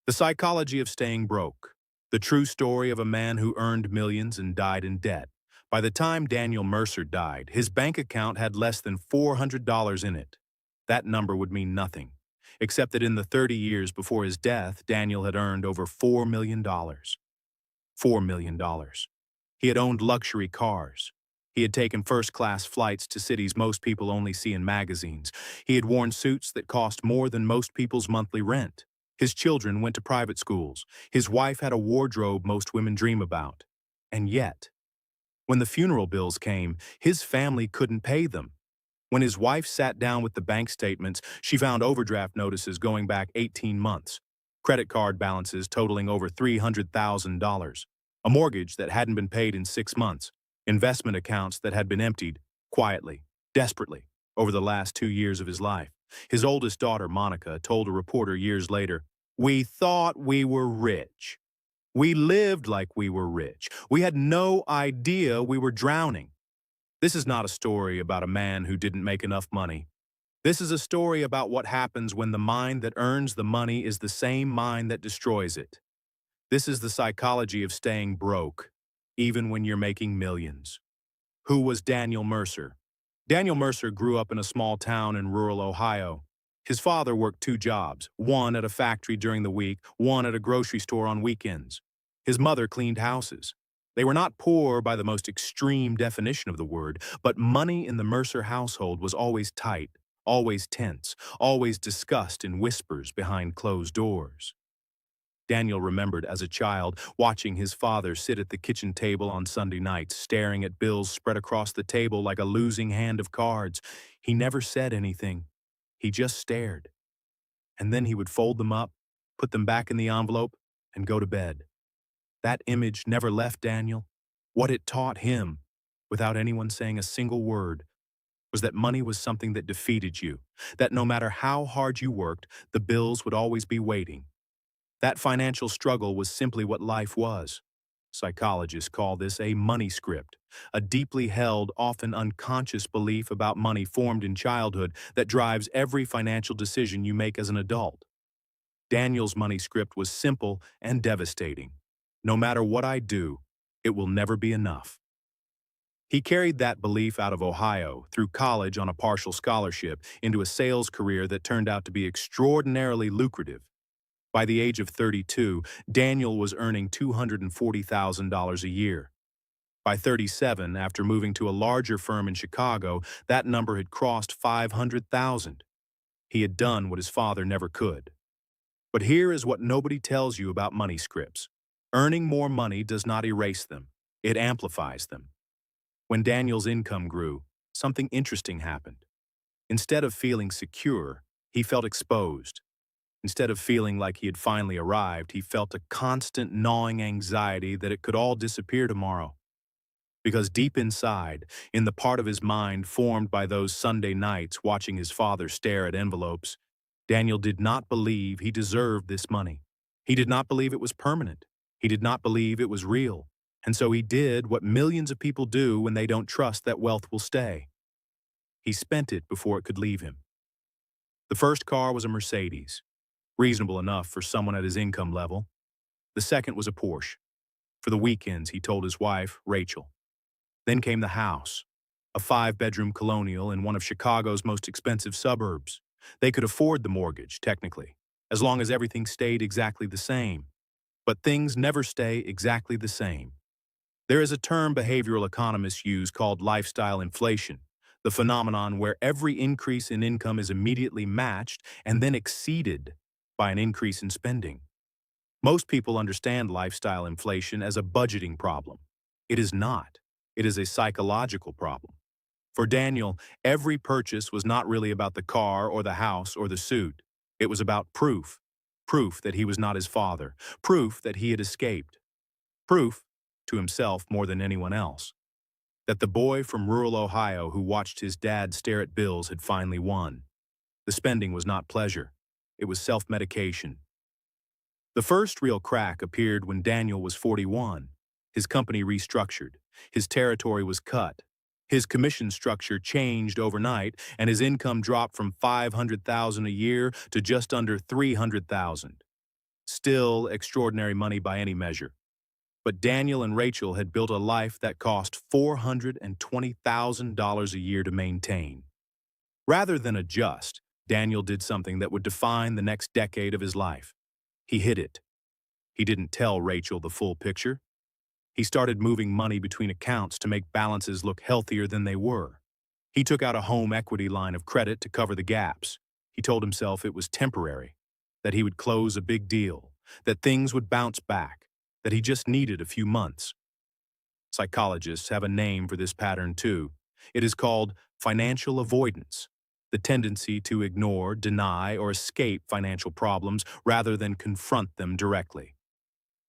The Psychology of Staying Broke. The true story of a man who earned millions and died in debt. By the time Daniel Mercer died, his bank account had less than $400 in it. That number would mean nothing, except that in the 30 years before his death, Daniel had earned over $4 million. $4 million. He had owned luxury cars. He had taken first-class flights to cities most people only see in magazines. He had worn suits that cost more than most people's monthly rent. His children went to private schools. His wife had a wardrobe most women dream about. And yet, when the funeral bills came, his family couldn't pay them. When his wife sat down with the bank statements, she found overdraft notices going back 18 months, credit card balances totaling over $300,000, a mortgage that hadn't been paid in 6 months, investment accounts that had been emptied, quietly, desperately, over the last 2 years of his life. His oldest daughter, Monica, told a reporter years later, "We thought we were rich. We lived like we were rich. We had no idea we were drowning." This is not a story about a man who didn't make enough money. This is a story about what happens when the mind that earns the money is the same mind that destroys it. This is the psychology of staying broke, even when you're making millions. Who was Daniel Mercer? Daniel Mercer grew up in a small town in rural Ohio. His father worked two jobs, one at a factory during the week, one at a grocery store on weekends. His mother cleaned houses. They were not poor by the most extreme definition of the word, but money in the Mercer household was always tight, always tense, always discussed in whispers behind closed doors. Daniel remembered as a child watching his father sit at the kitchen table on Sunday nights, staring at bills spread across the table like a losing hand of cards. He never said anything. He just stared. And then he would fold them up, put them back in the envelope, and go to bed. That image never left Daniel. What it taught him, without anyone saying a single word, was that money was something that defeated you, that no matter how hard you worked, the bills would always be waiting. That financial struggle was simply what life was. Psychologists call this a money script, a deeply held, often unconscious belief about money formed in childhood that drives every financial decision you make as an adult. Daniel's money script was simple and devastating. No matter what I do, it will never be enough. He carried that belief out of Ohio, through college on a partial scholarship, into a sales career that turned out to be extraordinarily lucrative. By the age of 32, Daniel was earning $240,000 a year. By 37, after moving to a larger firm in Chicago, that number had crossed 500,000. He had done what his father never could. But here is what nobody tells you about money scripts. Earning more money does not erase them. It amplifies them. When Daniel's income grew, something interesting happened. Instead of feeling secure, he felt exposed. Instead of feeling like he had finally arrived, he felt a constant gnawing anxiety that it could all disappear tomorrow. Because deep inside, in the part of his mind formed by those Sunday nights watching his father stare at envelopes, Daniel did not believe he deserved this money. He did not believe it was permanent. He did not believe it was real. And so he did what millions of people do when they don't trust that wealth will stay. He spent it before it could leave him. The first car was a Mercedes, reasonable enough for someone at his income level. The second was a Porsche. For the weekends, he told his wife, Rachel. Then came the house, a 5-bedroom colonial in one of Chicago's most expensive suburbs. They could afford the mortgage, technically, as long as everything stayed exactly the same. But things never stay exactly the same. There is a term behavioral economists use called lifestyle inflation, the phenomenon where every increase in income is immediately matched and then exceeded by an increase in spending. Most people understand lifestyle inflation as a budgeting problem. It is not. It is a psychological problem. For Daniel, every purchase was not really about the car or the house or the suit. It was about proof. Proof that he was not his father. Proof that he had escaped. Proof, to himself more than anyone else, that the boy from rural Ohio who watched his dad stare at bills had finally won. The spending was not pleasure. It was self-medication. The first real crack appeared when Daniel was 41. His company restructured. His territory was cut. His commission structure changed overnight, and his income dropped from $500,000 a year to just under $300,000. Still extraordinary money by any measure. But Daniel and Rachel had built a life that cost $420,000 a year to maintain. Rather than adjust, Daniel did something that would define the next decade of his life. He hid it. He didn't tell Rachel the full picture. He started moving money between accounts to make balances look healthier than they were. He took out a home equity line of credit to cover the gaps. He told himself it was temporary, that he would close a big deal, that things would bounce back, that he just needed a few months. Psychologists have a name for this pattern too. It is called financial avoidance, the tendency to ignore, deny, or escape financial problems rather than confront them directly.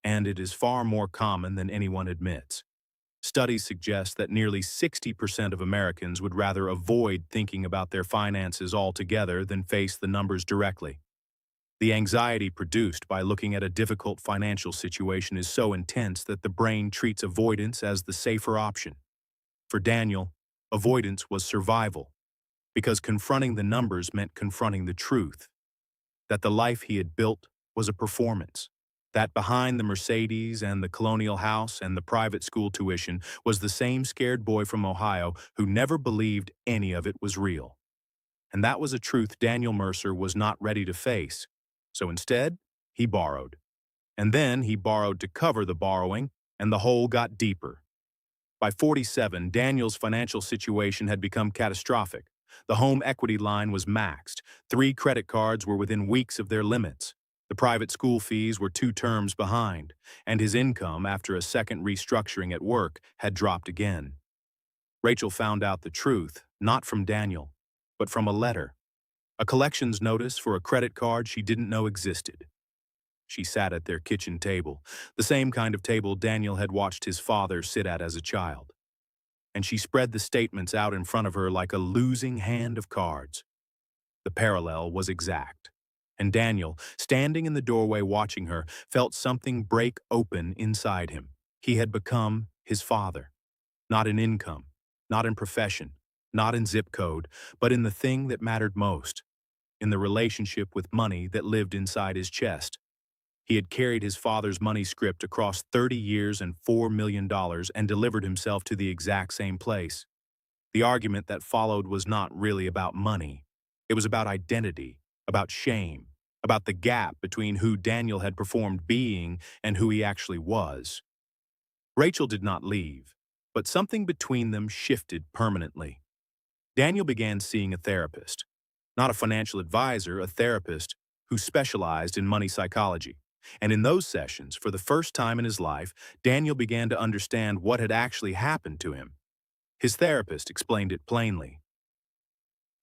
And it is far more common than anyone admits. Studies suggest that nearly 60% of Americans would rather avoid thinking about their finances altogether than face the numbers directly. The anxiety produced by looking at a difficult financial situation is so intense that the brain treats avoidance as the safer option. For Daniel, avoidance was survival, because confronting the numbers meant confronting the truth, that the life he had built was a performance, that behind the Mercedes and the colonial house and the private school tuition was the same scared boy from Ohio who never believed any of it was real. And that was a truth Daniel Mercer was not ready to face. So instead, he borrowed. And then he borrowed to cover the borrowing, and the hole got deeper. By 47, Daniel's financial situation had become catastrophic. The home equity line was maxed. 3 credit cards were within weeks of their limits. The private school fees were 2 terms behind, and his income, after a second restructuring at work, had dropped again. Rachel found out the truth, not from Daniel, but from a letter, a collections notice for a credit card she didn't know existed. She sat at their kitchen table, the same kind of table Daniel had watched his father sit at as a child. And she spread the statements out in front of her like a losing hand of cards. The parallel was exact. And Daniel, standing in the doorway watching her, felt something break open inside him. He had become his father. Not in income, not in profession, not in zip code, but in the thing that mattered most, in the relationship with money that lived inside his chest. He had carried his father's money script across 30 years and $4 million and delivered himself to the exact same place. The argument that followed was not really about money. It was about identity, about shame, about the gap between who Daniel had performed being and who he actually was. Rachel did not leave, but something between them shifted permanently. Daniel began seeing a therapist, not a financial advisor, a therapist who specialized in money psychology. And in those sessions, for the first time in his life, Daniel began to understand what had actually happened to him. His therapist explained it plainly.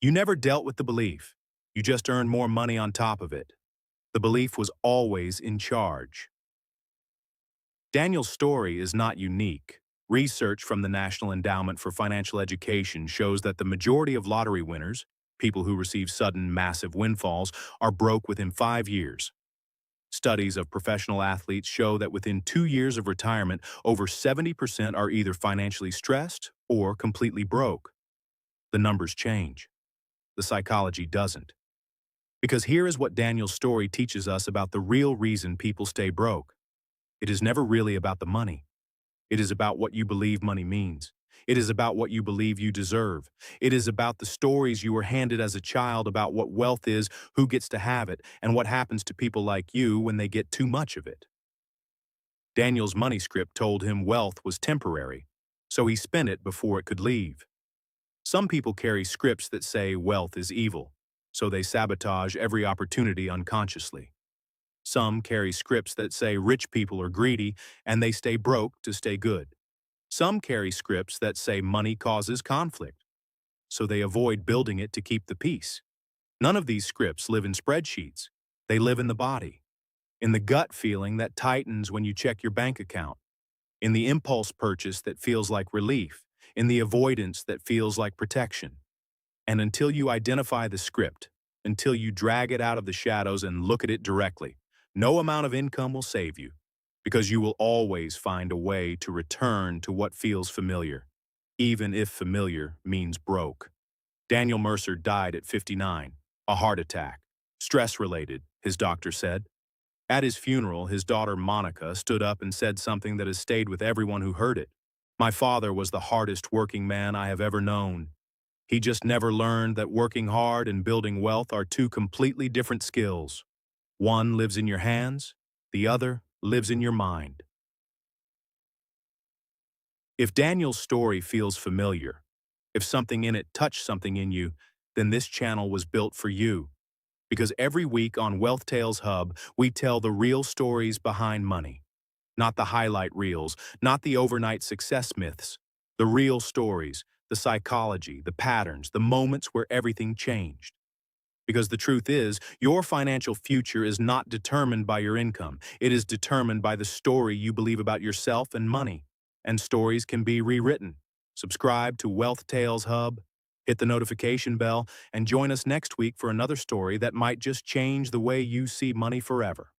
You never dealt with the belief. You just earned more money on top of it. The belief was always in charge. Daniel's story is not unique. Research from the National Endowment for Financial Education shows that the majority of lottery winners, people who receive sudden, massive windfalls, are broke within 5 years. Studies of professional athletes show that within 2 years of retirement, over 70% are either financially stressed or completely broke. The numbers change. The psychology doesn't. Because here is what Daniel's story teaches us about the real reason people stay broke. It is never really about the money. It is about what you believe money means. It is about what you believe you deserve. It is about the stories you were handed as a child about what wealth is, who gets to have it, and what happens to people like you when they get too much of it. Daniel's money script told him wealth was temporary, so he spent it before it could leave. Some people carry scripts that say wealth is evil, so they sabotage every opportunity unconsciously. Some carry scripts that say rich people are greedy and they stay broke to stay good. Some carry scripts that say money causes conflict, so they avoid building it to keep the peace. None of these scripts live in spreadsheets. They live in the body, in the gut feeling that tightens when you check your bank account, in the impulse purchase that feels like relief, in the avoidance that feels like protection. And until you identify the script, until you drag it out of the shadows and look at it directly, no amount of income will save you, because you will always find a way to return to what feels familiar, even if familiar means broke. Daniel Mercer died at 59, a heart attack, stress-related, his doctor said. At his funeral, his daughter Monica stood up and said something that has stayed with everyone who heard it. My father was the hardest working man I have ever known. He just never learned that working hard and building wealth are two completely different skills. One lives in your hands, the other lives in your mind. If Daniel's story feels familiar, if something in it touched something in you, then this channel was built for you. Because every week on Wealth Tales Hub, we tell the real stories behind money. Not the highlight reels, not the overnight success myths. The real stories, the psychology, the patterns, the moments where everything changed. Because the truth is, your financial future is not determined by your income. It is determined by the story you believe about yourself and money. And stories can be rewritten. Subscribe to Wealth Tales Hub, hit the notification bell, and join us next week for another story that might just change the way you see money forever.